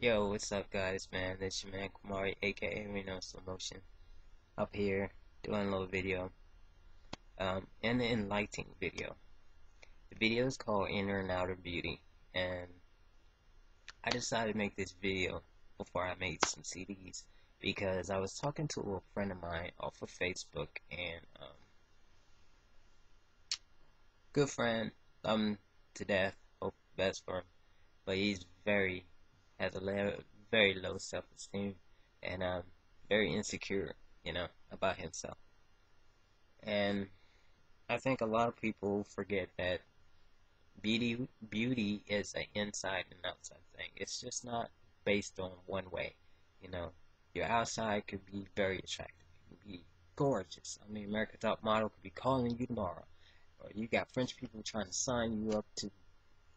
Yo, what's up, guys, man? It's your man Kumari, aka Reno Slow Motion, up here doing a little video, an enlightening video. The video is called Inner and Outer Beauty, and I decided to make this video before I made some CDs because I was talking to a friend of mine off of Facebook, and good friend, to death, hope the best for him, but he's has a very low self-esteem and very insecure, about himself. And I think a lot of people forget that beauty is an inside and outside thing. It's just not based on one way. You know, your outside could be very attractive. It could be gorgeous. I mean, America's Top Model could be calling you tomorrow, or you got French people trying to sign you up to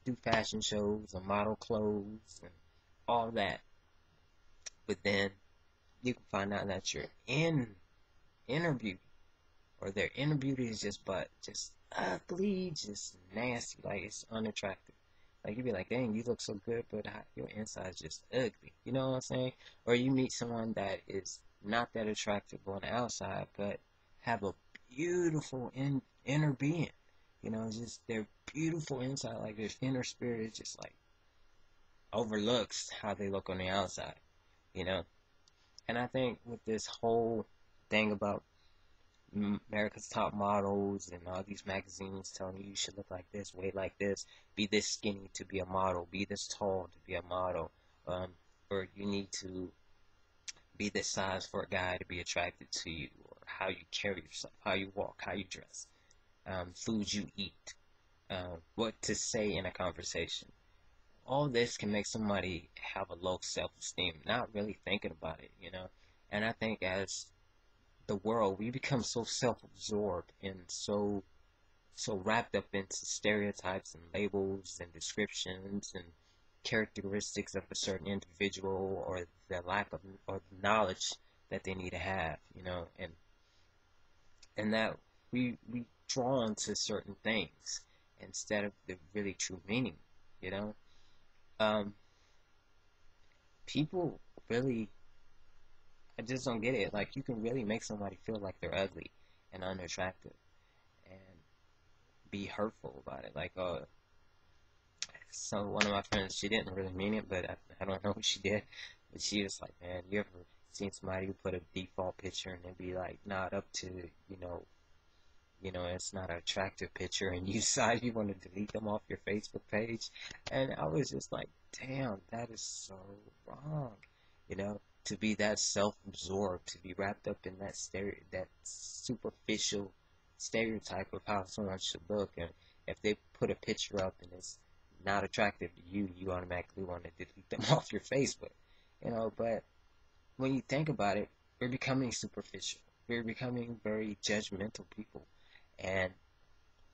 do fashion shows and model clothes and all that. But then you can find out that your inner beauty or their inner beauty is just ugly, just nasty, like it's unattractive. Like you'd be like, dang, you look so good, but your inside is just ugly. You know what I'm saying? Or you meet someone that is not that attractive on the outside, but have a beautiful inner being. Just their beautiful inside, like their inner spirit is just like overlooks how they look on the outside. You know, and I think with this whole thing about America's Top Models and all these magazines telling you should look like this, weight like this, be this skinny to be a model, be this tall to be a model, or you need to be this size for a guy to be attracted to you, or how you carry yourself, how you walk, how you dress, foods you eat, what to say in a conversation. All this can make somebody have a low self-esteem, not really thinking about it. And I think as the world, we become so self-absorbed and so wrapped up into stereotypes and labels and descriptions and characteristics of a certain individual, or the lack of or the knowledge that they need to have, and that we draw into certain things instead of the really true meaning, you know. Um, People really, I just don't get it. Like, you can really make somebody feel like they're ugly and unattractive and be hurtful about it. Like, so one of my friends, she didn't really mean it, but I don't know what she did. But she was like, man, you ever seen somebody who put a default picture and it'd be like not up to, it's not an attractive picture, and you decide you want to delete them off your Facebook page? And I was just like, damn, that is so wrong, to be that self-absorbed, to be wrapped up in that superficial stereotype of how someone should look. And if they put a picture up and it's not attractive to you, you automatically want to delete them off your Facebook, but when you think about it, we're becoming superficial. We're becoming very judgmental people, and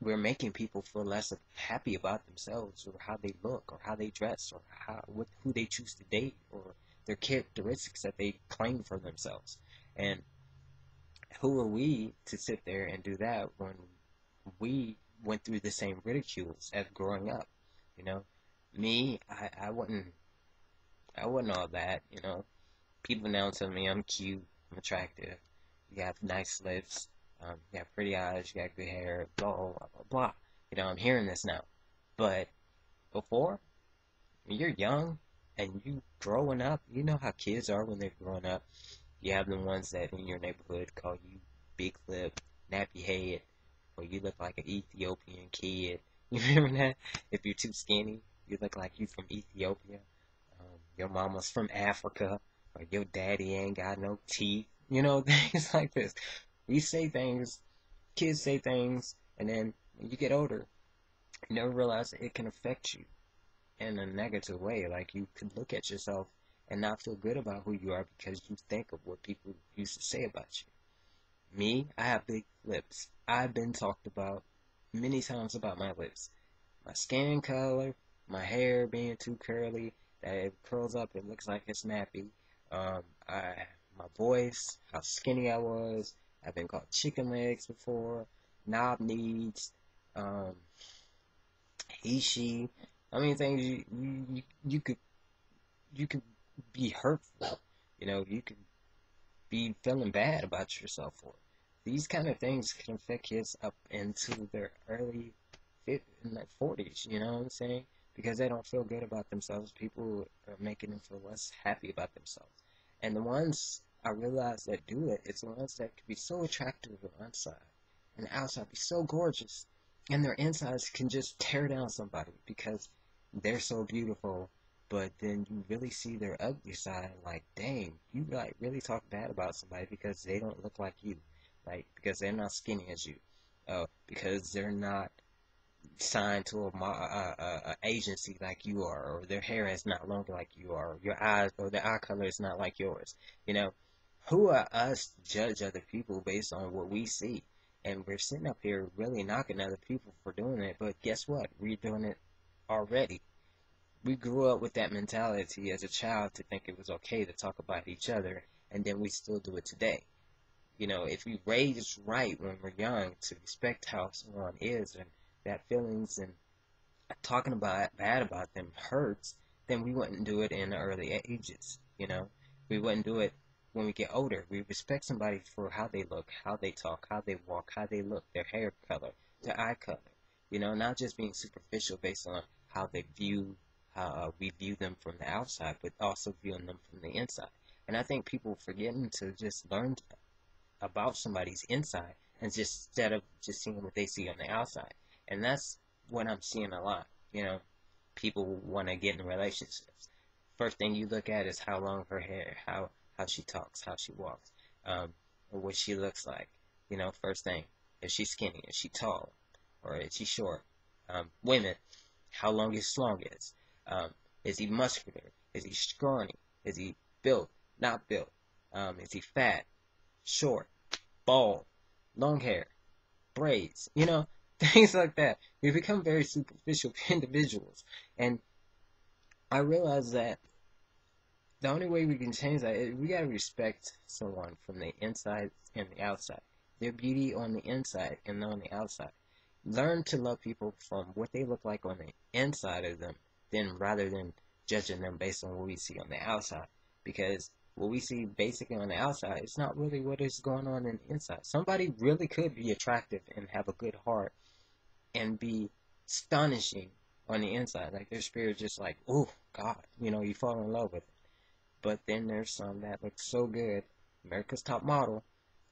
we're making people feel less happy about themselves, or how they look, or how they dress, or who they choose to date, or their characteristics that they claim for themselves. And who are we to sit there and do that when we went through the same ridicules as growing up? You know, me, I wasn't all that. People now tell me I'm cute, I'm attractive, you have nice lips, you have pretty eyes, you got good hair, blah, blah, blah, blah. I'm hearing this now. But before, when you're young and you growing up, you know how kids are when they're growing up. You have the ones that in your neighborhood call you big lip, nappy head, or you look like an Ethiopian kid. You remember that? If you're too skinny, you look like you from Ethiopia. Your mama's from Africa, or your daddy ain't got no teeth. Things like this. We say things, kids say things, and then when you get older, you never realize that it can affect you in a negative way. Like, you could look at yourself and not feel good about who you are because you think of what people used to say about you. Me, I have big lips. I've been talked about many times about my lips. My skin color, my hair being too curly, that it curls up, it looks like it's nappy. My voice, how skinny I was. I've been called chicken legs before, knob knees, um, he, she. I mean, things you could be hurtful. You could be feeling bad about yourself for it. These kind of things can affect kids up into their early 40s, you know what I'm saying? Because they don't feel good about themselves. People are making them feel less happy about themselves. And the ones I realize that do it, it's the ones that can be so attractive on the inside and the outside be so gorgeous. And their insides can just tear down somebody because they're so beautiful, but then you really see their ugly side, like, dang, you like really talk bad about somebody because they don't look like you, like because they're not skinny as you, because they're not signed to a agency like you are, or their hair is not longer like you are, or your eyes or their eye color is not like yours. You know, who are us to judge other people based on what we see? And we're sitting up here really knocking other people for doing it, but guess what? We're doing it already. We grew up with that mentality as a child to think it was okay to talk about each other, and then we still do it today. If we raised right when we're young to respect how someone is and that feelings and talking about bad about them hurts, then we wouldn't do it in the early ages. We wouldn't do it when we get older. We respect somebody for how they look, how they talk, how they walk, how they look, their hair color, their eye color. Not just being superficial based on how they view how we view them from the outside, but also viewing them from the inside. And I think people forgetting to just learn about somebody's inside and just instead of just seeing what they see on the outside. And that's what I'm seeing a lot. People want to get in relationships. First thing you look at is how long her hair, how she talks, how she walks, or what she looks like. First thing, is she skinny, is she tall, or is she short? Women, how long his slong is. Is he muscular? Is he scrawny? Is he built? Not built? Is he fat? Short? Bald? Long hair? Braids? Things like that. We become very superficial individuals. And I realize that the only way we can change that is we gotta respect someone from the inside and the outside. Their beauty on the inside and on the outside. Learn to love people from what they look like on the inside of them, then rather than judging them based on what we see on the outside. Because what we see basically on the outside is not really what is going on in the inside. Somebody really could be attractive and have a good heart and be astonishing on the inside. Like their spirit just like, oh God, you fall in love with it. But then there's some that look so good, America's Top Model,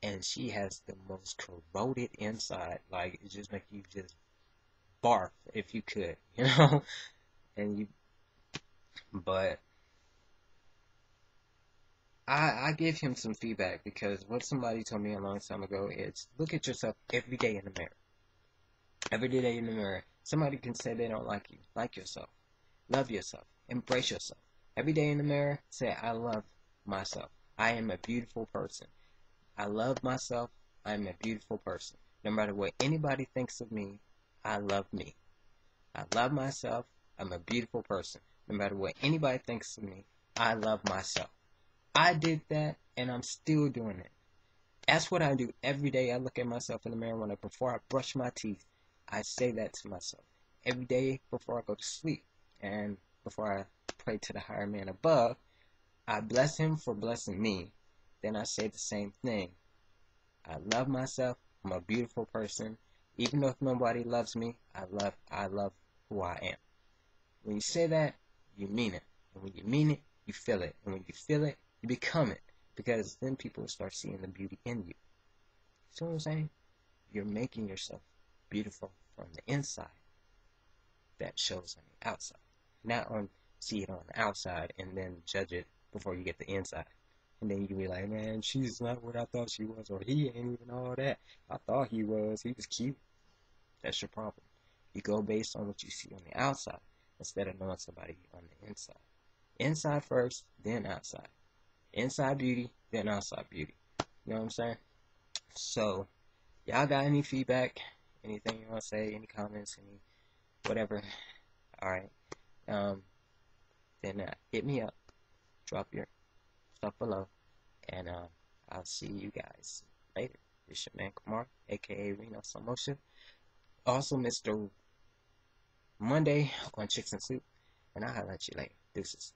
and she has the most corroded inside. Like it just makes you just barf if you could, and but I give him some feedback because what somebody told me a long time ago is look at yourself every day in the mirror. Every day in the mirror, somebody can say they don't like you. Like yourself. Love yourself. Embrace yourself. Every day in the mirror, say, I love myself. I am a beautiful person. I love myself. I am a beautiful person. No matter what anybody thinks of me, I love me. I love myself. I'm a beautiful person. No matter what anybody thinks of me, I love myself. I did that, and I'm still doing it. That's what I do every day. I look at myself in the mirror before I brush my teeth. I say that to myself every day before I go to sleep. And before I pray to the higher man above, I bless him for blessing me. Then I say the same thing. I love myself. I'm a beautiful person. Even though if nobody loves me, I love who I am. When you say that, you mean it. And when you mean it, you feel it. And when you feel it, you become it. Because then people start seeing the beauty in you. See what I'm saying? You're making yourself beautiful from the inside. That shows on the outside. Not on see it on the outside and then judge it before you get the inside. And then you can be like, man, she's not what I thought she was, or he ain't even all that. I thought he was. He was cute. That's your problem. You go based on what you see on the outside instead of knowing somebody on the inside. Inside first, then outside. Inside beauty, then outside beauty. You know what I'm saying? So, y'all got any feedback? Anything you want to say? Any comments? Any whatever? Alright. Then hit me up. Drop your stuff below. And I'll see you guys later. It's your man Kumar, aka Reno Slow Motion. Also, Mr. Monday on Chicks and Soup. And I'll holler at you later. Deuces.